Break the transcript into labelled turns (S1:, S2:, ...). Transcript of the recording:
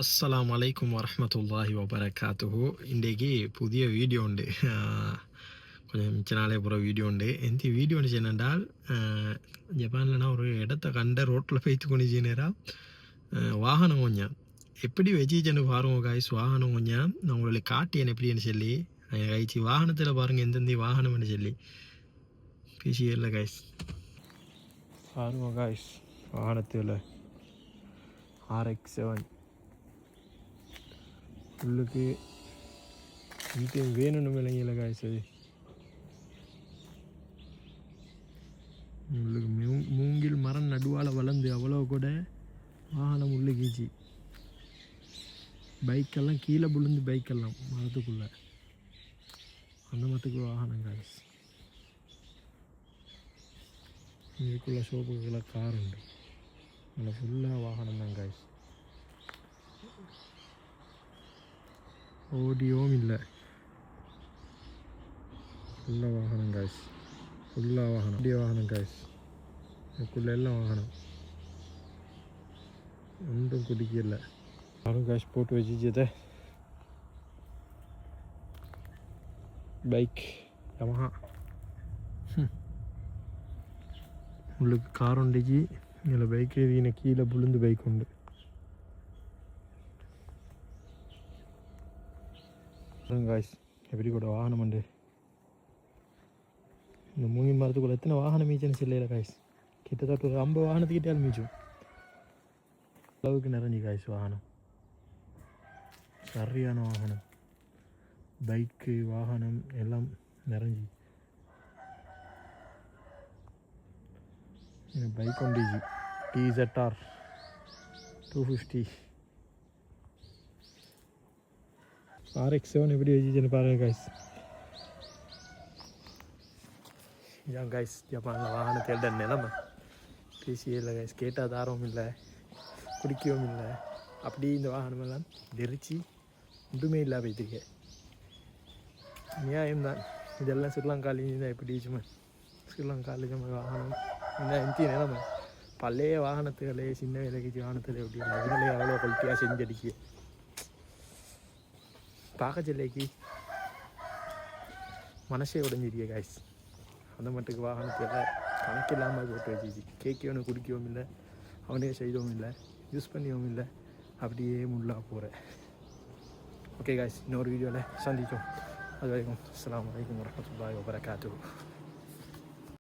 S1: அஸ்ஸலாமு அலைக்கும் வரஹ்மத்துல்லாஹி வபரகாத்துஹு. இன்றைக்கு புதிய வீடியோ உண்டு. கொஞ்சம் மிச்ச நாளே போகிற வீடியோ உண்டு. எந்த வீடியோ ஒன்று என்னென்றால், ஜப்பானில் நான் ஒரு இடத்த கண்ட ரோட்டில் போய்த்து கொண்டு நேராக வாகனம் கொஞ்சம் எப்படி வச்சுன்னு பாருங்க காய்ஸ். வாகனம் கொஞ்சம் நான் உங்களுக்கு காட்டியேன் எப்படின்னு சொல்லி கழிச்சு வாகனத்தில் பாருங்கள் எந்தெந்த வாகனம்னு சொல்லி பேசியல காய்ஸ். பாருங்க காய்ஸ், வாகனத்தில் RX-7 உள்ளுக்கு இது வேணும்னு விளங்கியில காய்ஸ். அது உங்களுக்கு மூங்கில் மரம் நடுவால் வளர்ந்து அவ்வளோ கூட வாகனம் உள்ளுக்குச்சு. பைக்கெல்லாம் கீழே விழுந்து பைக்கெல்லாம் மரத்துக்குள்ளே அந்த மரத்துக்கு வாகனம் காய்ஸ். இதுக்குள்ளே ஷோப்புக்குள்ளே கார் உண்டு. அதில் ஃபுல்லாக வாகனம் தான் காய்ஸ். ஓடியோவும் இல்லை, ஃபுல்லாக வாகனம் காய்ஸ். ஃபுல்லாக வாகனம், ஓடியோ வாகனம் காய்ஸ். இதுக்குள்ளே எல்லாம் வாகனம், ஒன்றும் குடிக்கல. யாரும் காய்ஸ் போட்டு வச்சுச்சதை பைக் யமஹா. உங்களுக்கு கார் உண்டுச்சு, இதில் பைக்கு வீணை கீழே விழுந்து பைக் உண்டு. காய்ஸ் எப்படி கூட வாகனம் உண்டு. இந்த மூங்கி மரத்துக்குள்ள எத்தனை வாகனம் மீச்சுன்னு சொல்லையில காய்ஸ். கிட்டத்தட்ட ஒரு 50 வாகனத்துக்கிட்டே மீச்சும் அளவுக்கு நிறைஞ்சி காய்ஸ். வாகனம் சரியான வாகனம், பைக்கு வாகனம் எல்லாம் நிறைஞ்சி. பைக் வந்துச்சு TZR 250. RX-7 எப்படி வச்சுன்னு பாருங்கள் காய்ஸ். இதான் காய்ஸ் ஜப்பானில் வாகனத்தோட நிலைமை. பேசியே இல்லை காய்ஸ். கேட்டால் தாரவும் இல்லை, குடிக்கவும் இல்லை. அப்படி இந்த வாகனமெல்லாம் நெரிச்சு ஒன்றுமே இல்லை போய்த்துக்க. நியாயம்தான். இதெல்லாம் ஸ்ரீலங்காலேயும் தான் எப்படி சும்மா ஸ்ரீலங்காவில் சும்மா வாகனம் இந்த எந்த நிலைமை. பழைய வாகனத்துகளே சின்ன விலைக்கு வாகனத்தில் எப்படி இல்லை, அதனாலே அவ்வளோ குவாலிட்டியாக செஞ்சடிக்கு பார்க்க சொல்லைக்கு மனசே உடஞ்சிருக்க காய்ஸ். அந்த மட்டுக்கு வாகனத்தில் கணக்கில்லாமல் போட்டு வச்சிச்சு. கேட்கவும் குடிக்கவும் இல்லை, அவனே செய்யவும் இல்லை, யூஸ் பண்ணியவும் இல்லை, அப்படியே முள்ளா போகிறேன். ஓகே காய்ஸ், இன்னொரு வீடியோவில் சந்திக்கும். அது வரைக்கும் அஸ்ஸலாமு அலைக்கும் வரஹ்மத்துல்லாஹி வபரகாத்துஹு.